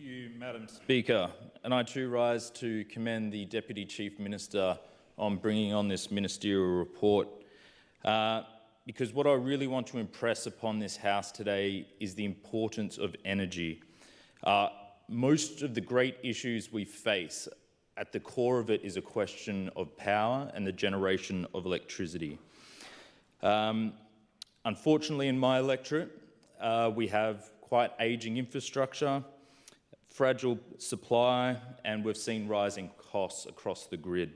you, Madam Speaker. And I too rise to commend the Deputy Chief Minister on bringing on this ministerial report, because what I really want to impress upon this House today is the importance of energy. Most of the great issues we face, at the core of it is a question of power and the generation of electricity. Unfortunately, in my electorate, we have quite ageing infrastructure, fragile supply, and we've seen rising costs across the grid.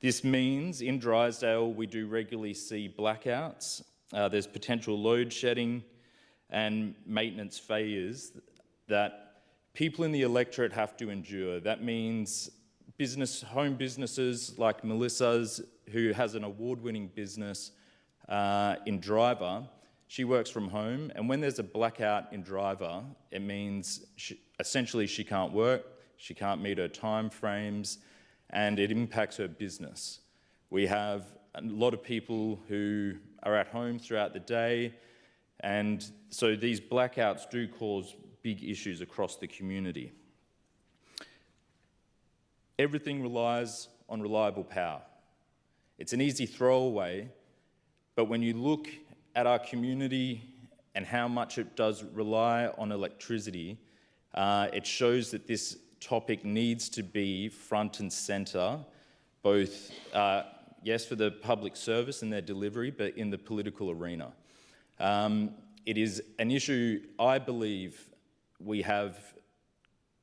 This means in Drysdale we do regularly see blackouts, there's potential load shedding and maintenance failures that people in the electorate have to endure. That means home businesses like Melissa's, who has an award-winning business in Driver. She works from home, and when there's a blackout in Driver, it means essentially she can't work, she can't meet her time frames, and it impacts her business. We have a lot of people who are at home throughout the day, and so these blackouts do cause big issues across the community. Everything relies on reliable power. It's an easy throwaway, but when you look at our community and how much it does rely on electricity, it shows that this topic needs to be front and centre, both, yes, for the public service and their delivery, but in the political arena. It is an issue I believe we have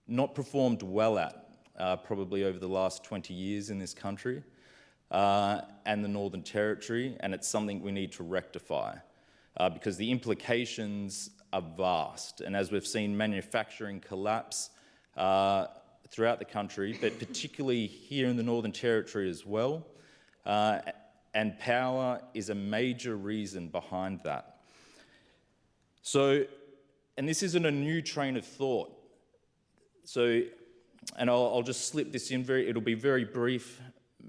not performed well at, probably over the last 20 years in this country. And the Northern Territory, and it's something we need to rectify because the implications are vast. And as we've seen manufacturing collapse throughout the country, but particularly here in the Northern Territory as well, and power is a major reason behind that. So, and this isn't a new train of thought. So, and I'll just slip this in it'll be very brief,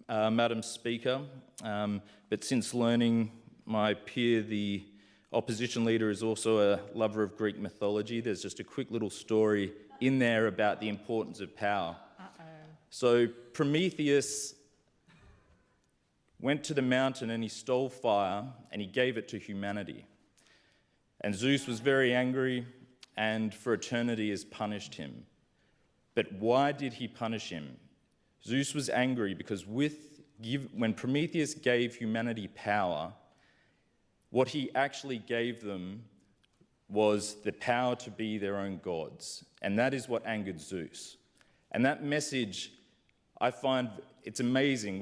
Madam Speaker, but since learning my peer, the opposition leader, is also a lover of Greek mythology, there's just a quick little story in there about the importance of power. So Prometheus went to the mountain and he stole fire and he gave it to humanity. And Zeus was very angry and for eternity has punished him. But why did he punish him? Zeus was angry because when Prometheus gave humanity power, what he actually gave them was the power to be their own gods. And that is what angered Zeus. And that message, I find it's amazing.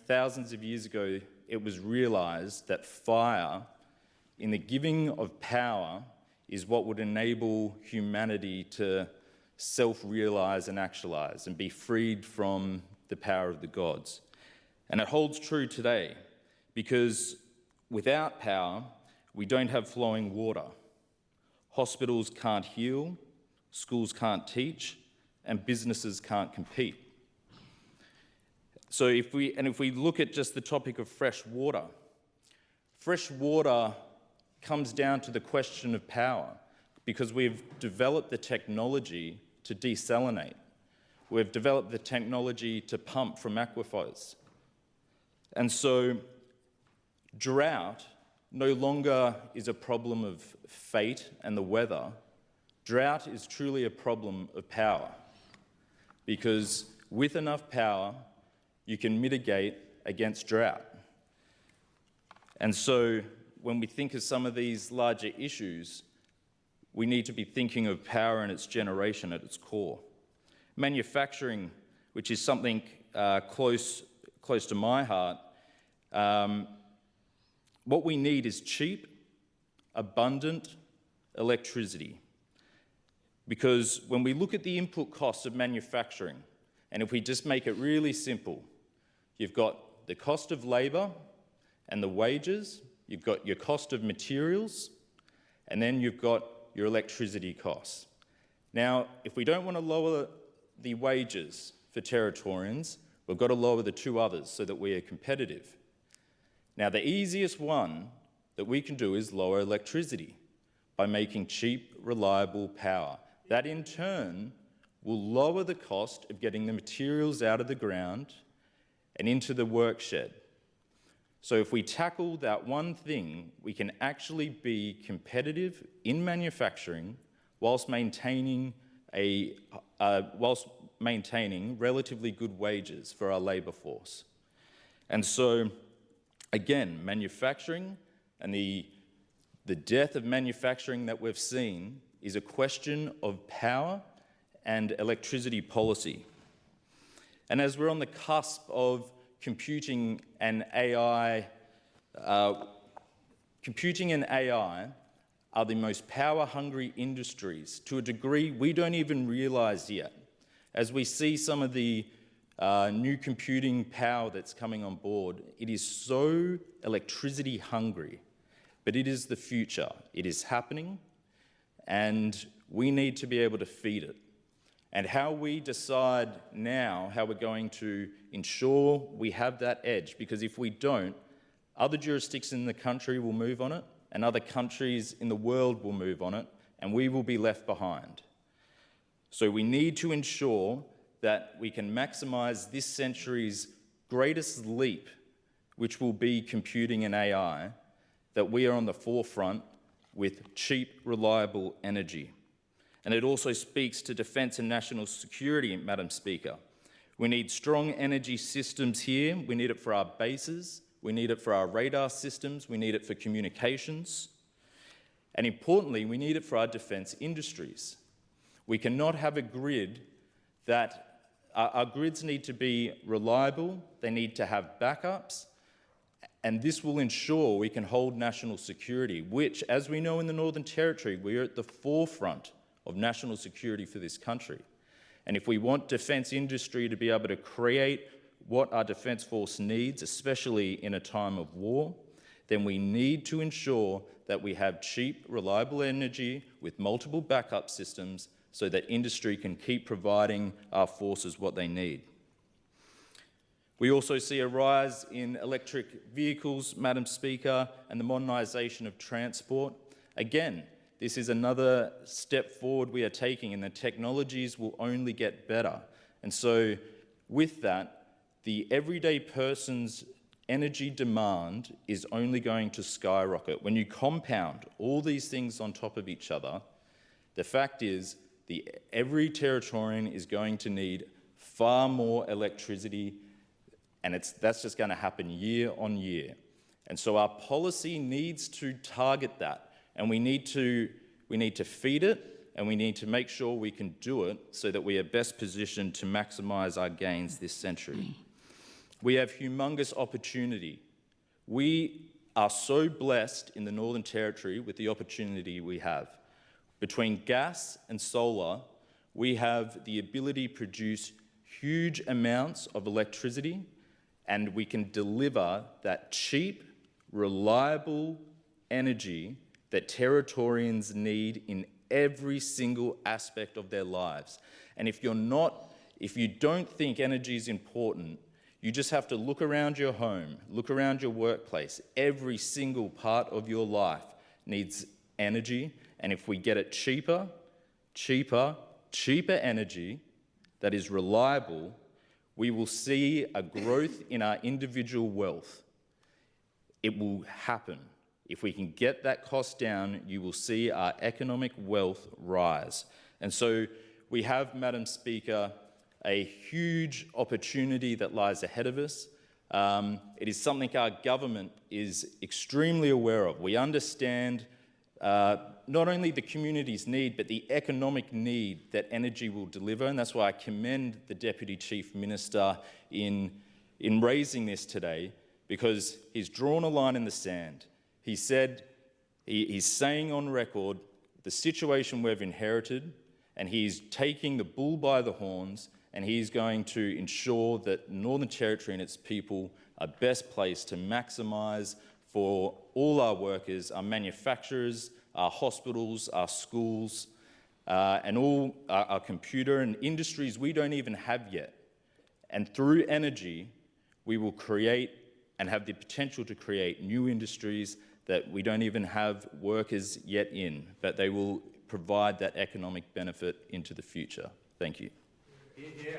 Thousands of years ago, it was realized that fire, in the giving of power, is what would enable humanity to self-realize and actualize and be freed from the power of the gods. And it holds true today because without power, we don't have flowing water. Hospitals can't heal, schools can't teach, and businesses can't compete. So if we look at just the topic of fresh water comes down to the question of power because we've developed the technology to desalinate. We've developed the technology to pump from aquifers. And so drought no longer is a problem of fate and the weather. Drought is truly a problem of power because with enough power, you can mitigate against drought. And so when we think of some of these larger issues, we need to be thinking of power and its generation at its core. Manufacturing, which is something close to my heart, what we need is cheap, abundant electricity. Because when we look at the input costs of manufacturing, and if we just make it really simple, you've got the cost of labour and the wages, you've got your cost of materials, and then you've got your electricity costs. Now, if we don't want to lower the wages for Territorians, we've got to lower the two others so that we are competitive. Now, the easiest one that we can do is lower electricity by making cheap, reliable power. That in turn will lower the cost of getting the materials out of the ground and into the work shed. So if we tackle that one thing, we can actually be competitive in manufacturing whilst maintaining relatively good wages for our labour force. And so, again, manufacturing and the death of manufacturing that we've seen is a question of power and electricity policy. And as we're on the cusp of computing and AI are the most power-hungry industries to a degree we don't even realise yet. As we see some of the new computing power that's coming on board, it is so electricity hungry, but it is the future. It is happening, and we need to be able to feed it. And how we decide now how we're going to ensure we have that edge, because if we don't, other jurisdictions in the country will move on it, and other countries in the world will move on it, and we will be left behind. So we need to ensure that we can maximise this century's greatest leap, which will be computing and AI, that we are on the forefront with cheap, reliable energy. And it also speaks to defence and national security, Madam Speaker. We need strong energy systems here. We need it for our bases. We need it for our radar systems. We need it for communications. And importantly, we need it for our defence industries. We cannot have a grid that our grids need to be reliable. They need to have backups. And this will ensure we can hold national security, which, as we know in the Northern Territory, we are at the forefront of national security for this country. And if we want defence industry to be able to create what our Defence Force needs, especially in a time of war, then we need to ensure that we have cheap, reliable energy with multiple backup systems so that industry can keep providing our forces what they need. We also see a rise in electric vehicles, Madam Speaker, and the modernisation of transport. Again, this is another step forward we are taking, and the technologies will only get better. And so with that, the everyday person's energy demand is only going to skyrocket. When you compound all these things on top of each other, the fact is every Territorian is going to need far more electricity, and that's just going to happen year on year. And so our policy needs to target that, and we need to feed it, and we need to make sure we can do it so that we are best positioned to maximise our gains this century. We have humongous opportunity. We are so blessed in the Northern Territory with the opportunity we have. Between gas and solar, we have the ability to produce huge amounts of electricity, and we can deliver that cheap, reliable energy that Territorians need in every single aspect of their lives. And if you don't think energy is important, you just have to look around your home, look around your workplace. Every single part of your life needs energy, and if we get it cheaper energy that is reliable, we will see a growth in our individual wealth. It will happen. If we can get that cost down, you will see our economic wealth rise. And so we have, Madam Speaker, a huge opportunity that lies ahead of us. It is something our government is extremely aware of. We understand not only the community's need, but the economic need that energy will deliver, and that's why I commend the Deputy Chief Minister in raising this today, because he's drawn a line in the sand. He said, he's saying on record the situation we've inherited, and he's taking the bull by the horns, and he's going to ensure that the Northern Territory and its people are best placed to maximise for all our workers, our manufacturers, our hospitals, our schools, and all our computer and industries we don't even have yet. And through energy, we will create and have the potential to create new industries that we don't even have workers yet in, but they will provide that economic benefit into the future. Thank you. Hear, hear.